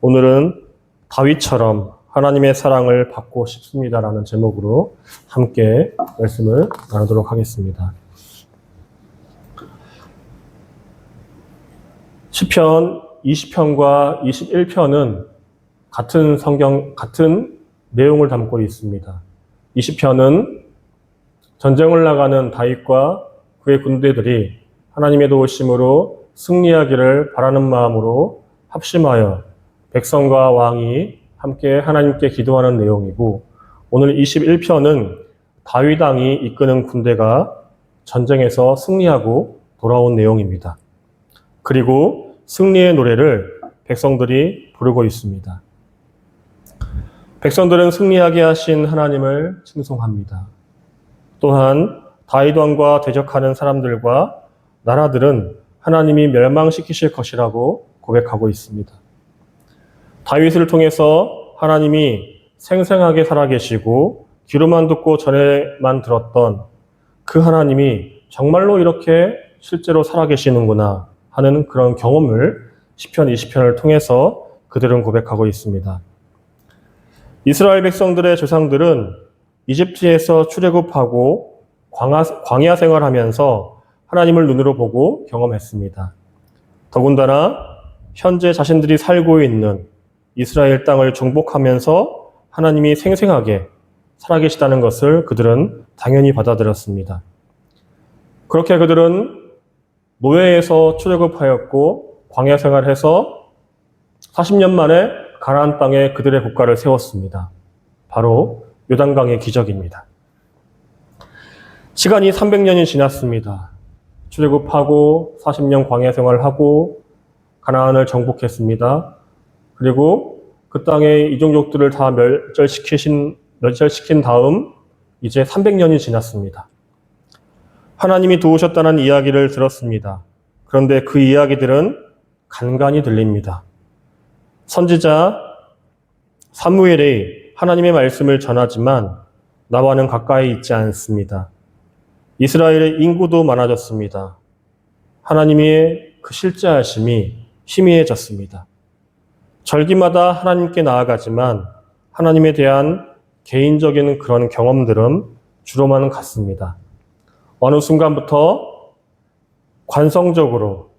오늘은 다윗처럼 하나님의 사랑을 받고 싶습니다라는 제목으로 함께 말씀을 나누도록 하겠습니다. 시편 20편과 21편은 같은 내용을 담고 있습니다. 20편은 전쟁을 나가는 다윗과 그의 군대들이 하나님의 도우심으로 승리하기를 바라는 마음으로 합심하여 백성과 왕이 함께 하나님께 기도하는 내용이고, 오늘 21편은 다윗 왕이 이끄는 군대가 전쟁에서 승리하고 돌아온 내용입니다. 그리고 승리의 노래를 백성들이 부르고 있습니다. 백성들은 승리하게 하신 하나님을 칭송합니다. 또한 다윗 왕과 대적하는 사람들과 나라들은 하나님이 멸망시키실 것이라고 고백하고 있습니다. 다윗을 통해서 하나님이 생생하게 살아계시고 귀로만 듣고 전에만 들었던 그 하나님이 정말로 이렇게 실제로 살아계시는구나 하는 그런 경험을 시편 20편을 통해서 그들은 고백하고 있습니다. 이스라엘 백성들의 조상들은 이집트에서 출애굽하고 광야 생활하면서 하나님을 눈으로 보고 경험했습니다. 더군다나 현재 자신들이 살고 있는 이스라엘 땅을 정복하면서 하나님이 생생하게 살아계시다는 것을 그들은 당연히 받아들였습니다. 그렇게 그들은 노예에서 출애굽하였고 광야 생활해서 40년 만에 가나안 땅에 그들의 국가를 세웠습니다. 바로 요단강의 기적입니다. 시간이 300년이 지났습니다. 출애굽하고 40년 광야 생활하고 가나안을 정복했습니다. 그리고 그 땅의 이종족들을 다 멸절시킨 다음 이제 300년이 지났습니다. 하나님이 도우셨다는 이야기를 들었습니다. 그런데 그 이야기들은 간간히 들립니다. 선지자 사무엘이 하나님의 말씀을 전하지만 나와는 가까이 있지 않습니다. 이스라엘의 인구도 많아졌습니다. 하나님의 그 실제하심이 희미해졌습니다. 절기마다 하나님께 나아가지만 하나님에 대한 개인적인 그런 경험들은 주로만 같습니다. 어느 순간부터 관성적으로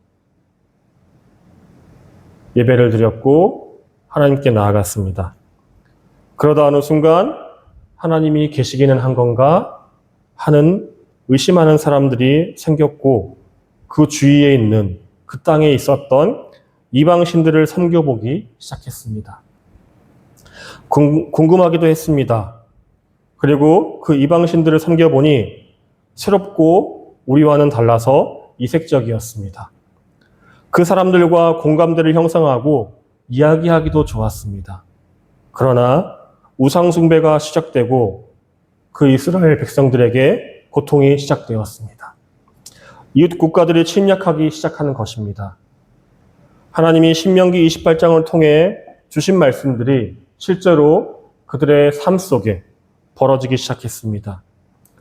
예배를 드렸고 하나님께 나아갔습니다. 그러다 어느 순간 하나님이 계시기는 한 건가 하는 의심하는 사람들이 생겼고, 그 주위에 있는 그 땅에 있었던 이방신들을 섬겨보기 시작했습니다. 궁금하기도 했습니다. 그리고 그 이방신들을 섬겨보니 새롭고 우리와는 달라서 이색적이었습니다. 그 사람들과 공감대를 형성하고 이야기하기도 좋았습니다. 그러나 우상숭배가 시작되고 그 이스라엘 백성들에게 고통이 시작되었습니다. 이웃 국가들이 침략하기 시작하는 것입니다. 하나님이 신명기 28장을 통해 주신 말씀들이 실제로 그들의 삶 속에 벌어지기 시작했습니다.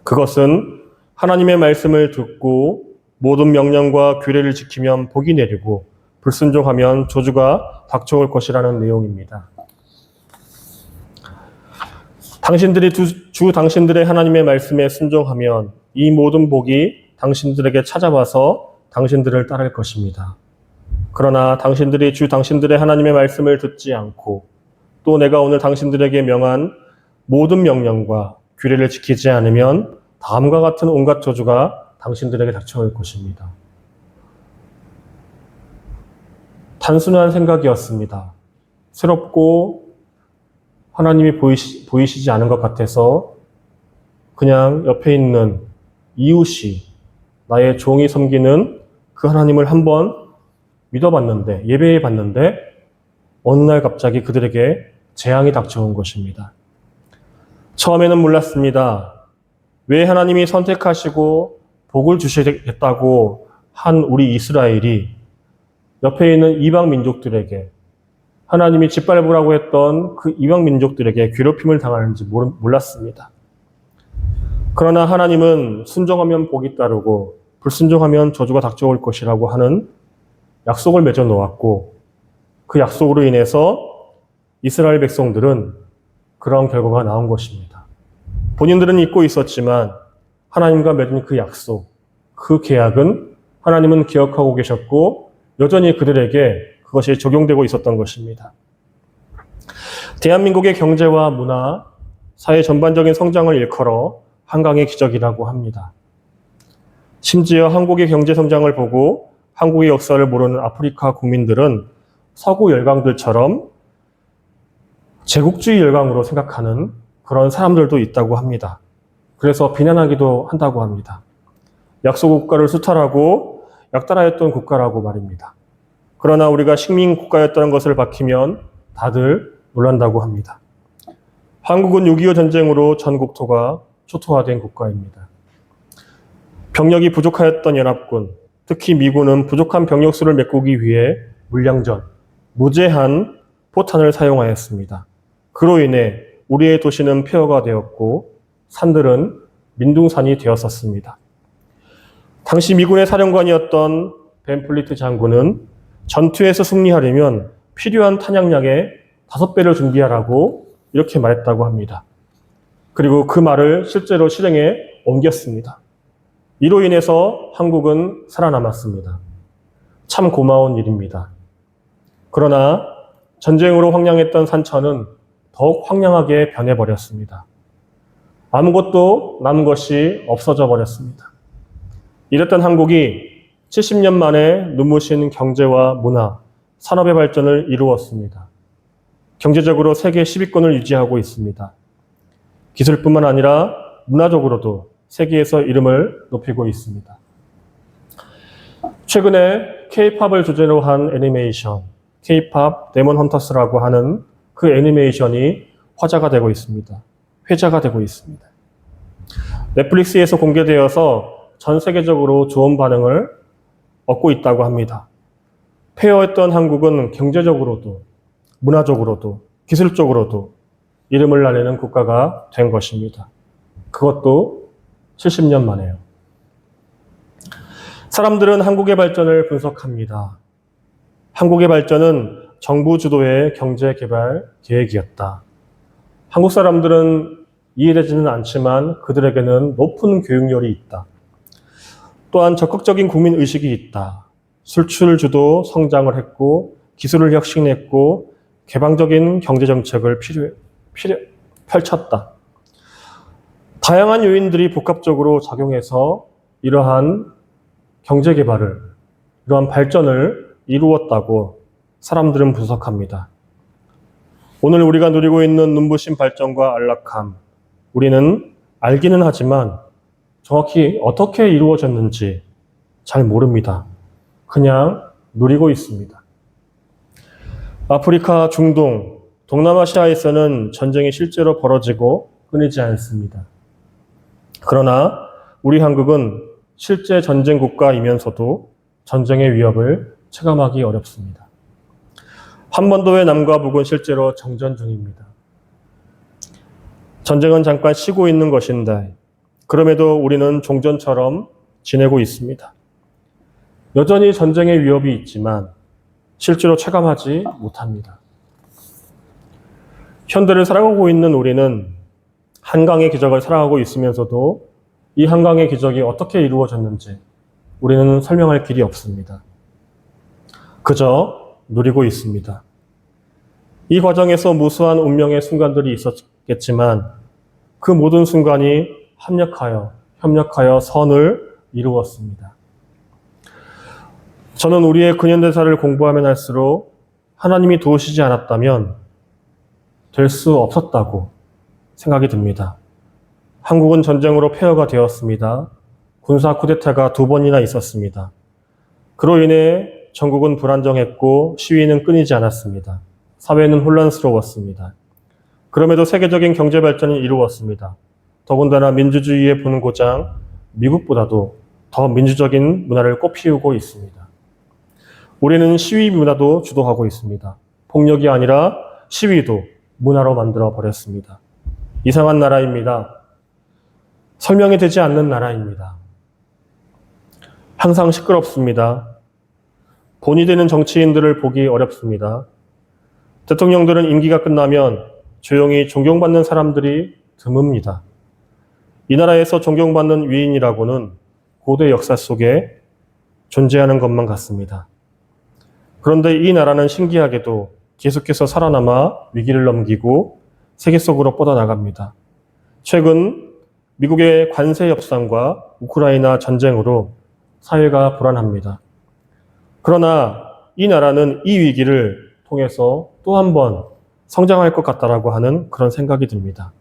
그것은 하나님의 말씀을 듣고 모든 명령과 규례를 지키면 복이 내리고 불순종하면 저주가 닥쳐올 것이라는 내용입니다. 당신들이 당신들의 하나님의 말씀에 순종하면 이 모든 복이 당신들에게 찾아와서 당신들을 따를 것입니다. 그러나 당신들이 당신들의 하나님의 말씀을 듣지 않고 또 내가 오늘 당신들에게 명한 모든 명령과 규례를 지키지 않으면 다음과 같은 온갖 저주가 당신들에게 닥쳐올 것입니다. 단순한 생각이었습니다. 새롭고 하나님이 보이시지 않은 것 같아서 그냥 옆에 있는 이웃이 나의 종이 섬기는 그 하나님을 한번 믿어봤는데, 예배해봤는데 어느 날 갑자기 그들에게 재앙이 닥쳐온 것입니다. 처음에는 몰랐습니다. 왜 하나님이 선택하시고 복을 주시겠다고 한 우리 이스라엘이 옆에 있는 이방 민족들에게, 하나님이 짓밟으라고 했던 그 이방 민족들에게 괴롭힘을 당하는지 몰랐습니다. 그러나 하나님은 순종하면 복이 따르고 불순종하면 저주가 닥쳐올 것이라고 하는 약속을 맺어 놓았고, 그 약속으로 인해서 이스라엘 백성들은 그런 결과가 나온 것입니다. 본인들은 잊고 있었지만 하나님과 맺은 그 약속, 그 계약은 하나님은 기억하고 계셨고 여전히 그들에게 그것이 적용되고 있었던 것입니다. 대한민국의 경제와 문화, 사회 전반적인 성장을 일컬어 한강의 기적이라고 합니다. 심지어 한국의 경제 성장을 보고 한국의 역사를 모르는 아프리카 국민들은 서구 열강들처럼 제국주의 열강으로 생각하는 그런 사람들도 있다고 합니다. 그래서 비난하기도 한다고 합니다. 약소 국가를 수탈하고 약탈하였던 국가라고 말입니다. 그러나 우리가 식민 국가였다는 것을 밝히면 다들 놀란다고 합니다. 한국은 6.25 전쟁으로 전 국토가 초토화된 국가입니다. 병력이 부족하였던 연합군, 특히 미군은 부족한 병력수를 메꾸기 위해 물량전, 무제한 포탄을 사용하였습니다. 그로 인해 우리의 도시는 폐허가 되었고 산들은 민둥산이 되었었습니다. 당시 미군의 사령관이었던 벤플리트 장군은 전투에서 승리하려면 필요한 탄약량의 5배를 준비하라고 이렇게 말했다고 합니다. 그리고 그 말을 실제로 실행에 옮겼습니다. 이로 인해서 한국은 살아남았습니다. 참 고마운 일입니다. 그러나 전쟁으로 황량했던 산천은 더욱 황량하게 변해버렸습니다. 아무것도 남은 것이 없어져 버렸습니다. 이랬던 한국이 70년 만에 눈부신 경제와 문화, 산업의 발전을 이루었습니다. 경제적으로 세계 10위권을 유지하고 있습니다. 기술뿐만 아니라 문화적으로도 세계에서 이름을 높이고 있습니다. 최근에 K-팝을 주제로 한 애니메이션, K-팝 데몬 헌터스라고 하는 그 애니메이션이 화제가 되고 있습니다. 회자가 되고 있습니다. 넷플릭스에서 공개되어서 전 세계적으로 좋은 반응을 얻고 있다고 합니다. 폐허했던 한국은 경제적으로도, 문화적으로도, 기술적으로도 이름을 날리는 국가가 된 것입니다. 그것도 70년 만에요. 사람들은 한국의 발전을 분석합니다. 한국의 발전은 정부 주도의 경제 개발 계획이었다. 한국 사람들은 이해되지는 않지만 그들에게는 높은 교육열이 있다. 또한 적극적인 국민 의식이 있다. 수출주도 성장을 했고 기술을 혁신했고 개방적인 경제정책을 펼쳤다. 다양한 요인들이 복합적으로 작용해서 이러한 경제개발을, 이러한 발전을 이루었다고 사람들은 분석합니다. 오늘 우리가 누리고 있는 눈부신 발전과 안락함, 우리는 알기는 하지만 정확히 어떻게 이루어졌는지 잘 모릅니다. 그냥 누리고 있습니다. 아프리카, 중동, 동남아시아에서는 전쟁이 실제로 벌어지고 끊이지 않습니다. 그러나 우리 한국은 실제 전쟁 국가이면서도 전쟁의 위협을 체감하기 어렵습니다. 한반도의 남과 북은 실제로 정전 중입니다. 전쟁은 잠깐 쉬고 있는 것인데 그럼에도 우리는 종전처럼 지내고 있습니다. 여전히 전쟁의 위협이 있지만 실제로 체감하지 못합니다. 현대를 살아가고 있는 우리는 한강의 기적을 살아가고 있으면서도 이 한강의 기적이 어떻게 이루어졌는지 우리는 설명할 길이 없습니다. 그저 누리고 있습니다. 이 과정에서 무수한 운명의 순간들이 있었겠지만 그 모든 순간이 협력하여 선을 이루었습니다. 저는 우리의 근현대사를 공부하면 할수록 하나님이 도우시지 않았다면 될 수 없었다고 생각이 듭니다. 한국은 전쟁으로 폐허가 되었습니다. 군사 쿠데타가 2번이나 있었습니다. 그로 인해 전국은 불안정했고 시위는 끊이지 않았습니다. 사회는 혼란스러웠습니다. 그럼에도 세계적인 경제 발전을 이루었습니다. 더군다나 민주주의의 본고장 미국보다도 더 민주적인 문화를 꽃피우고 있습니다. 우리는 시위 문화도 주도하고 있습니다. 폭력이 아니라 시위도 문화로 만들어 버렸습니다. 이상한 나라입니다. 설명이 되지 않는 나라입니다. 항상 시끄럽습니다. 본이 되는 정치인들을 보기 어렵습니다. 대통령들은 임기가 끝나면 조용히 존경받는 사람들이 드뭅니다. 이 나라에서 존경받는 위인이라고는 고대 역사 속에 존재하는 것만 같습니다. 그런데 이 나라는 신기하게도 계속해서 살아남아 위기를 넘기고 세계 속으로 뻗어나갑니다. 최근 미국의 관세 협상과 우크라이나 전쟁으로 사회가 불안합니다. 그러나 이 나라는 이 위기를 통해서 또 한 번 성장할 것 같다라고 하는 그런 생각이 듭니다.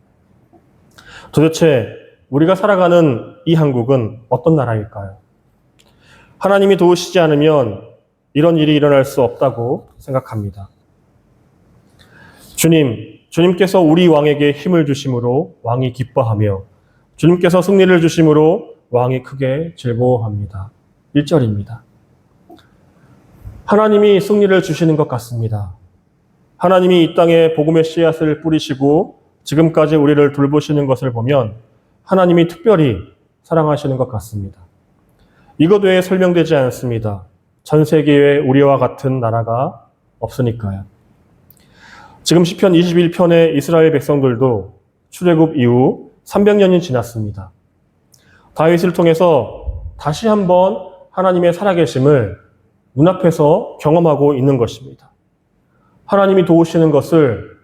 도대체 우리가 살아가는 이 한국은 어떤 나라일까요? 하나님이 도우시지 않으면 이런 일이 일어날 수 없다고 생각합니다. 주님께서 우리 왕에게 힘을 주심으로 왕이 기뻐하며 주님께서 승리를 주심으로 왕이 크게 즐거워합니다. 1절입니다. 하나님이 승리를 주시는 것 같습니다. 하나님이 이 땅에 복음의 씨앗을 뿌리시고 지금까지 우리를 돌보시는 것을 보면 하나님이 특별히 사랑하시는 것 같습니다. 이것 외에 설명되지 않습니다. 전 세계에 우리와 같은 나라가 없으니까요. 지금 시편 21편의 이스라엘 백성들도 출애굽 이후 300년이 지났습니다. 다윗을 통해서 다시 한번 하나님의 살아계심을 눈앞에서 경험하고 있는 것입니다. 하나님이 도우시는 것을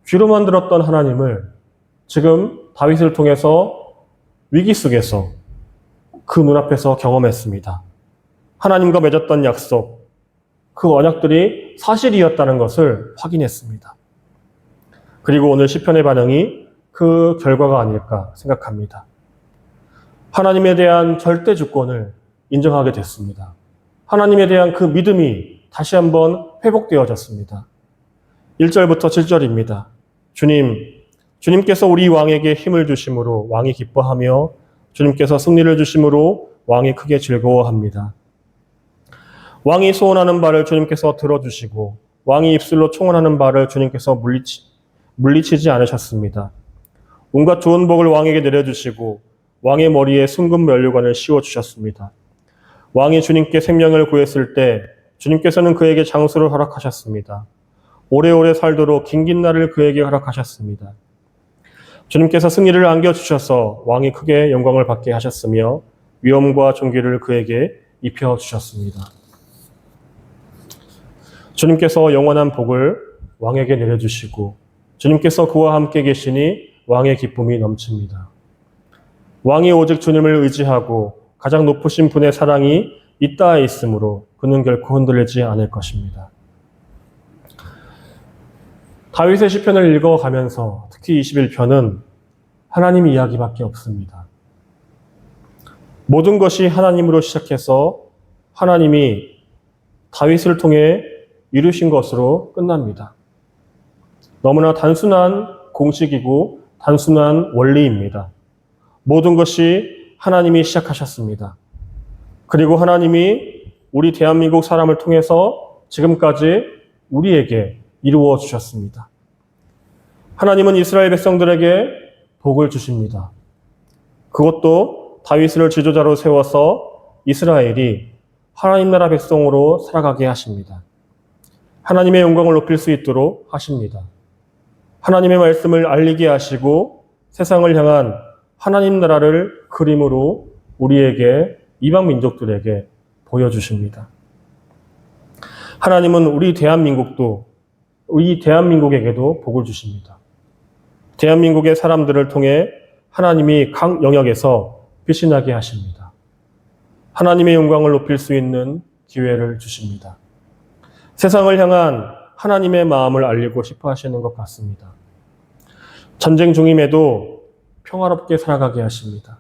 귀로만 들었던 하나님을 지금 다윗을 통해서 위기 속에서 그 눈앞에서 경험했습니다. 하나님과 맺었던 약속, 그 언약들이 사실이었다는 것을 확인했습니다. 그리고 오늘 시편의 반응이 그 결과가 아닐까 생각합니다. 하나님에 대한 절대 주권을 인정하게 됐습니다. 하나님에 대한 그 믿음이 다시 한번 회복되어졌습니다. 1절부터 7절입니다. 주님께서 우리 왕에게 힘을 주심으로 왕이 기뻐하며 주님께서 승리를 주심으로 왕이 크게 즐거워합니다. 왕이 소원하는 바를 주님께서 들어주시고 왕이 입술로 청원하는 바를 주님께서 물리치지 않으셨습니다. 온갖 좋은 복을 왕에게 내려주시고 왕의 머리에 순금 면류관을 씌워주셨습니다. 왕이 주님께 생명을 구했을 때 주님께서는 그에게 장수를 허락하셨습니다. 오래오래 살도록 긴긴 날을 그에게 허락하셨습니다. 주님께서 승리를 안겨주셔서 왕이 크게 영광을 받게 하셨으며 위엄과 존귀를 그에게 입혀주셨습니다. 주님께서 영원한 복을 왕에게 내려주시고 주님께서 그와 함께 계시니 왕의 기쁨이 넘칩니다. 왕이 오직 주님을 의지하고 가장 높으신 분의 사랑이 있다 있으므로 그는 결코 흔들리지 않을 것입니다. 다윗의 시편을 읽어가면서 특히 21편은 하나님 이야기밖에 없습니다. 모든 것이 하나님으로 시작해서 하나님이 다윗을 통해 이루신 것으로 끝납니다. 너무나 단순한 공식이고 단순한 원리입니다. 모든 것이 하나님이 시작하셨습니다. 그리고 하나님이 우리 대한민국 사람을 통해서 지금까지 우리에게 이루어 주셨습니다. 하나님은 이스라엘 백성들에게 복을 주십니다. 그것도 다윗을 지도자로 세워서 이스라엘이 하나님 나라 백성으로 살아가게 하십니다. 하나님의 영광을 높일 수 있도록 하십니다. 하나님의 말씀을 알리게 하시고 세상을 향한 하나님 나라를 그림으로 우리에게 이방 민족들에게 보여주십니다. 하나님은 우리 대한민국에게도 복을 주십니다. 대한민국의 사람들을 통해 하나님이 각 영역에서 빛이 나게 하십니다. 하나님의 영광을 높일 수 있는 기회를 주십니다. 세상을 향한 하나님의 마음을 알리고 싶어 하시는 것 같습니다. 전쟁 중임에도 평화롭게 살아가게 하십니다.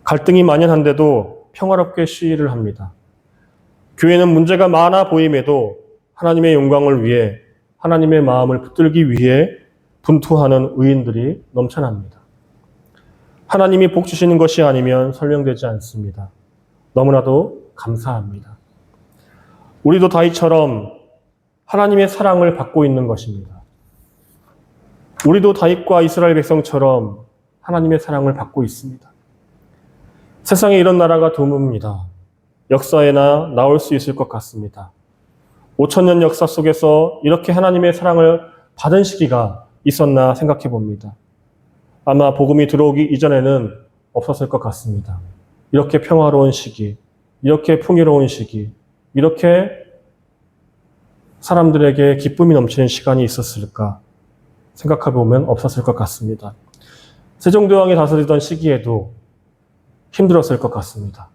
갈등이 만연한데도 평화롭게 시위를 합니다. 교회는 문제가 많아 보임에도 하나님의 영광을 위해 하나님의 마음을 붙들기 위해 분투하는 의인들이 넘쳐납니다. 하나님이 복 주시는 것이 아니면 설명되지 않습니다. 너무나도 감사합니다. 우리도 다윗처럼 하나님의 사랑을 받고 있는 것입니다. 우리도 다윗과 이스라엘 백성처럼 하나님의 사랑을 받고 있습니다. 세상에 이런 나라가 드뭅니다. 역사에나 나올 수 있을 것 같습니다. 5,000년 역사 속에서 이렇게 하나님의 사랑을 받은 시기가 있었나 생각해 봅니다. 아마 복음이 들어오기 이전에는 없었을 것 같습니다. 이렇게 평화로운 시기, 이렇게 풍요로운 시기, 이렇게 사람들에게 기쁨이 넘치는 시간이 있었을까 생각해 보면 없었을 것 같습니다. 세종대왕이 다스리던 시기에도 힘들었을 것 같습니다.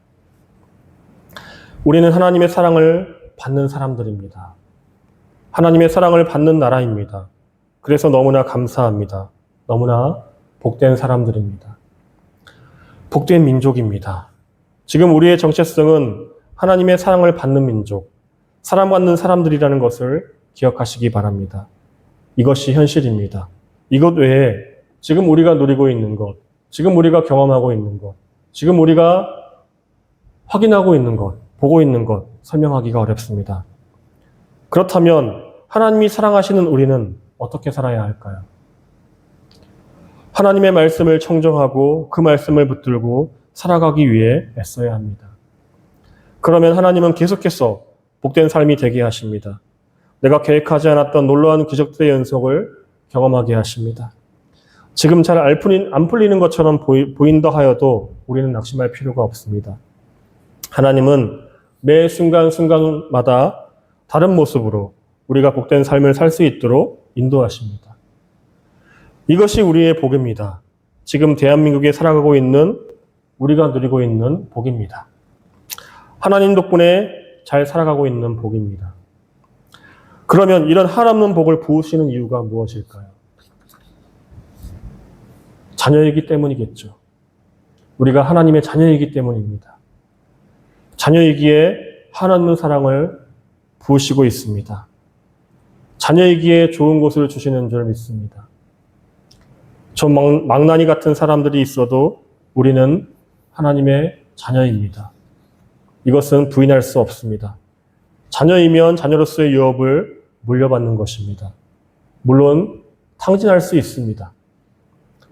우리는 하나님의 사랑을 받는 사람들입니다. 하나님의 사랑을 받는 나라입니다. 그래서 너무나 감사합니다. 너무나 복된 사람들입니다. 복된 민족입니다. 지금 우리의 정체성은 하나님의 사랑을 받는 민족, 사랑받는 사람들이라는 것을 기억하시기 바랍니다. 이것이 현실입니다. 이것 외에 지금 우리가 누리고 있는 것, 지금 우리가 경험하고 있는 것, 지금 우리가 확인하고 있는 것, 보고 있는 것, 설명하기가 어렵습니다. 그렇다면 하나님이 사랑하시는 우리는 어떻게 살아야 할까요? 하나님의 말씀을 청정하고 그 말씀을 붙들고 살아가기 위해 애써야 합니다. 그러면 하나님은 계속해서 복된 삶이 되게 하십니다. 내가 계획하지 않았던 놀라운 기적들의 연속을 경험하게 하십니다. 지금 잘 안 풀리는 것처럼 보인다 하여도 우리는 낙심할 필요가 없습니다. 하나님은 매 순간순간마다 다른 모습으로 우리가 복된 삶을 살 수 있도록 인도하십니다. 이것이 우리의 복입니다. 지금 대한민국에 살아가고 있는 우리가 누리고 있는 복입니다. 하나님 덕분에 잘 살아가고 있는 복입니다. 그러면 이런 한없는 복을 부으시는 이유가 무엇일까요? 자녀이기 때문이겠죠. 우리가 하나님의 자녀이기 때문입니다. 자녀이기에 한없는 사랑을 부으시고 있습니다. 자녀이기에 좋은 곳을 주시는 줄 믿습니다. 저 망나니 같은 사람들이 있어도 우리는 하나님의 자녀입니다. 이것은 부인할 수 없습니다. 자녀이면 자녀로서의 유업을 물려받는 것입니다. 물론 탕진할 수 있습니다.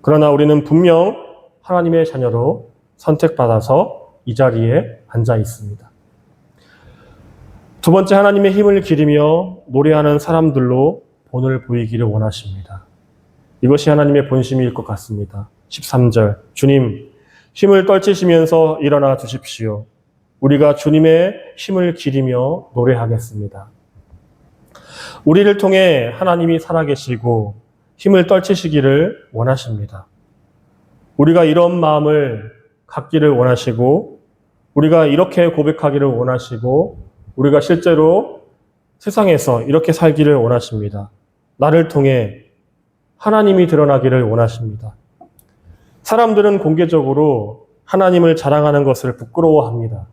그러나 우리는 분명 하나님의 자녀로 선택받아서 이 자리에 앉아 있습니다. 두 번째, 하나님의 힘을 기리며 노래하는 사람들로 본을 보이기를 원하십니다. 이것이 하나님의 본심일 것 같습니다. 13절, 주님, 힘을 떨치시면서 일어나 주십시오. 우리가 주님의 힘을 기리며 노래하겠습니다. 우리를 통해 하나님이 살아계시고 힘을 떨치시기를 원하십니다. 우리가 이런 마음을 갖기를 원하시고 우리가 이렇게 고백하기를 원하시고 우리가 실제로 세상에서 이렇게 살기를 원하십니다. 나를 통해 하나님이 드러나기를 원하십니다. 사람들은 공개적으로 하나님을 자랑하는 것을 부끄러워합니다.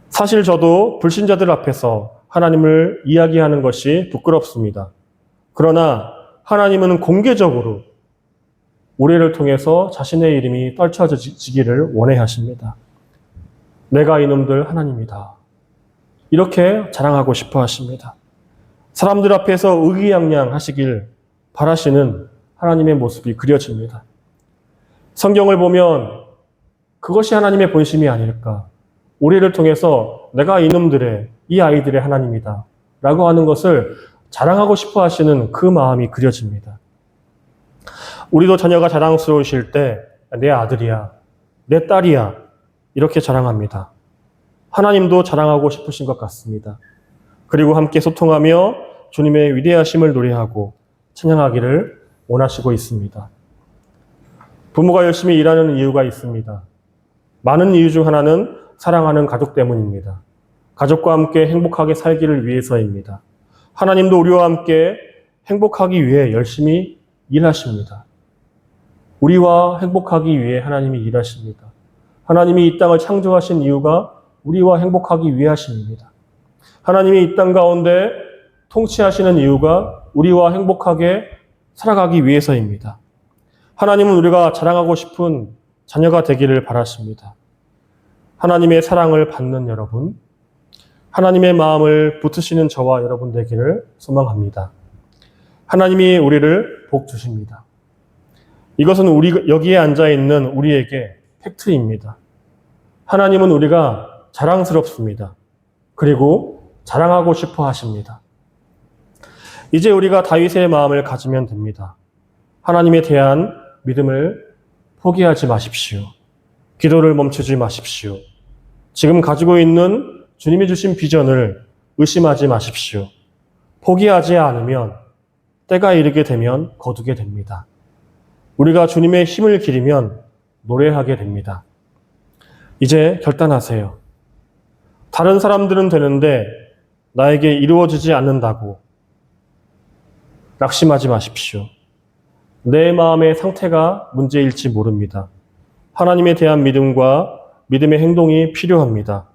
사실 저도 불신자들 앞에서 하나님을 이야기하는 것이 부끄럽습니다. 그러나 하나님은 공개적으로 우리를 통해서 자신의 이름이 떨쳐지기를 원해 하십니다. 내가 이놈들 하나님이다. 이렇게 자랑하고 싶어 하십니다. 사람들 앞에서 의기양양 하시길 바라시는 하나님의 모습이 그려집니다. 성경을 보면 그것이 하나님의 본심이 아닐까. 우리를 통해서 내가 이놈들의, 이 아이들의 하나님이다 라고 하는 것을 자랑하고 싶어 하시는 그 마음이 그려집니다. 우리도 자녀가 자랑스러우실 때 내 아들이야, 내 딸이야 이렇게 자랑합니다. 하나님도 자랑하고 싶으신 것 같습니다. 그리고 함께 소통하며 주님의 위대하심을 노래하고 찬양하기를 원하시고 있습니다. 부모가 열심히 일하는 이유가 있습니다. 많은 이유 중 하나는 사랑하는 가족 때문입니다. 가족과 함께 행복하게 살기를 위해서입니다. 하나님도 우리와 함께 행복하기 위해 열심히 일하십니다. 우리와 행복하기 위해 하나님이 일하십니다. 하나님이 이 땅을 창조하신 이유가 우리와 행복하기 위하심입니다. 하나님이 이 땅 가운데 통치하시는 이유가 우리와 행복하게 살아가기 위해서입니다. 하나님은 우리가 자랑하고 싶은 자녀가 되기를 바라십니다. 하나님의 사랑을 받는 여러분, 하나님의 마음을 붙으시는 저와 여러분 되기를 소망합니다. 하나님이 우리를 복 주십니다. 이것은 여기에 앉아있는 우리에게 팩트입니다. 하나님은 우리가 자랑스럽습니다. 그리고 자랑하고 싶어 하십니다. 이제 우리가 다윗의 마음을 가지면 됩니다. 하나님에 대한 믿음을 포기하지 마십시오. 기도를 멈추지 마십시오. 지금 가지고 있는 주님이 주신 비전을 의심하지 마십시오. 포기하지 않으면 때가 이르게 되면 거두게 됩니다. 우리가 주님의 힘을 기리면 노래하게 됩니다. 이제 결단하세요. 다른 사람들은 되는데 나에게 이루어지지 않는다고 낙심하지 마십시오. 내 마음의 상태가 문제일지 모릅니다. 하나님에 대한 믿음과 믿음의 행동이 필요합니다.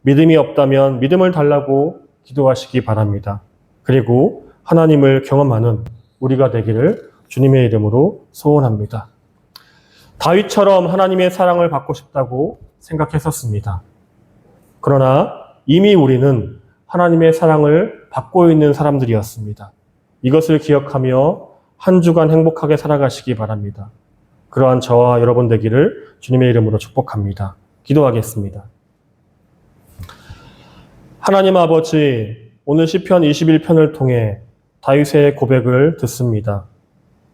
믿음이 없다면 믿음을 달라고 기도하시기 바랍니다. 그리고 하나님을 경험하는 우리가 되기를 주님의 이름으로 소원합니다. 다윗처럼 하나님의 사랑을 받고 싶다고 생각했었습니다. 그러나 이미 우리는 하나님의 사랑을 받고 있는 사람들이었습니다. 이것을 기억하며 한 주간 행복하게 살아가시기 바랍니다. 그러한 저와 여러분 되기를 주님의 이름으로 축복합니다. 기도하겠습니다. 하나님 아버지, 오늘 시편 21편을 통해 다윗의 고백을 듣습니다.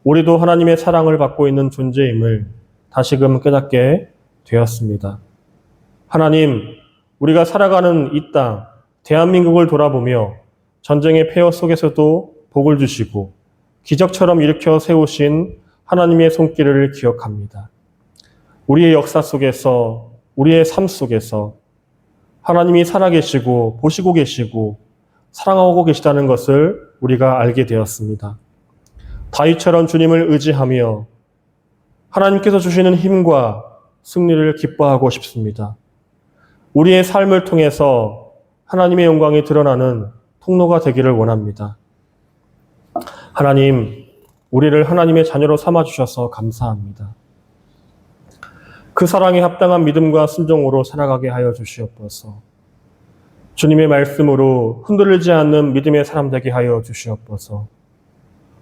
우리도 하나님의 사랑을 받고 있는 존재임을 다시금 깨닫게 되었습니다. 하나님, 우리가 살아가는 이 땅, 대한민국을 돌아보며 전쟁의 폐허 속에서도 복을 주시고 기적처럼 일으켜 세우신 하나님의 손길을 기억합니다. 우리의 역사 속에서, 우리의 삶 속에서 하나님이 살아계시고 보시고 계시고 사랑하고 계시다는 것을 우리가 알게 되었습니다. 다윗처럼 주님을 의지하며 하나님께서 주시는 힘과 승리를 기뻐하고 싶습니다. 우리의 삶을 통해서 하나님의 영광이 드러나는 통로가 되기를 원합니다. 하나님, 우리를 하나님의 자녀로 삼아주셔서 감사합니다. 그 사랑에 합당한 믿음과 순종으로 살아가게 하여 주시옵소서. 주님의 말씀으로 흔들리지 않는 믿음의 사람 되게 하여 주시옵소서.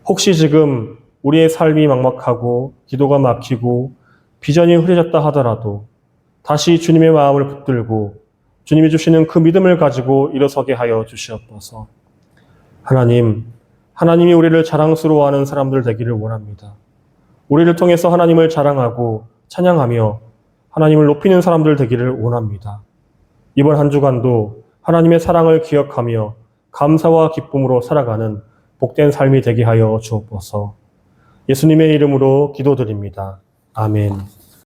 혹시 지금 우리의 삶이 막막하고 기도가 막히고 비전이 흐려졌다 하더라도 다시 주님의 마음을 붙들고 주님이 주시는 그 믿음을 가지고 일어서게 하여 주시옵소서. 하나님이 우리를 자랑스러워하는 사람들 되기를 원합니다. 우리를 통해서 하나님을 자랑하고 찬양하며 하나님을 높이는 사람들 되기를 원합니다. 이번 한 주간도 하나님의 사랑을 기억하며 감사와 기쁨으로 살아가는 복된 삶이 되게 하여 주옵소서. 예수님의 이름으로 기도드립니다. 아멘.